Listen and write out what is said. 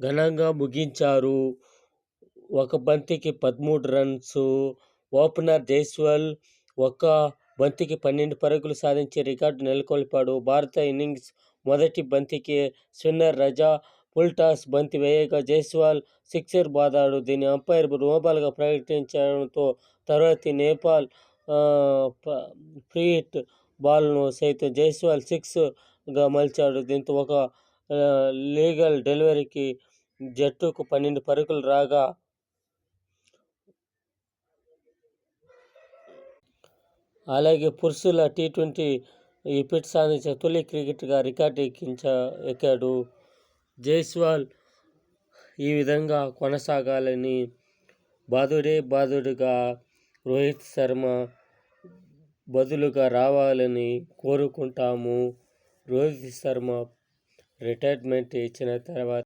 ఘనంగా ముగించారు. ఒక బంతికి 13 రన్సు. ఓపెనర్ జైస్వాల్ ఒక బంతికి 12 పరుగులు సాధించి రికార్డు నెలకొల్పాడు. భారత ఇన్నింగ్స్ మొదటి బంతికి స్పిన్నర్ రజా ఫుల్ టాస్ బంతి వేయగా జైస్వాల్ సిక్సర్ బాదాడు. దీన్ని అంపైర్ నోబాల్గా ప్రకటించడంతో తర్వాతి నేపాల్ ఫ్రీ హిట్ బాల్ను సైతం జైస్వాల్ సిక్స్గా మలిచాడు. దీంతో ఒక లీగల్ డెలివరీకి జట్టుకు 12 పరుగులు రాగా అలాగే పురుషుల టీ20 ఈ ఫీట్ సాధించిన తొలి క్రికెటర్గా రికార్డు ఎక్కాడు. జైస్వాల్ ఈ విధంగా కొనసాగాలని, బాదుడుగా రోహిత్ శర్మ బదులుగా రావాలని కోరుకుంటాము. రోహిత్ శర్మ రిటైర్మెంట్ ఇచ్చిన తర్వాత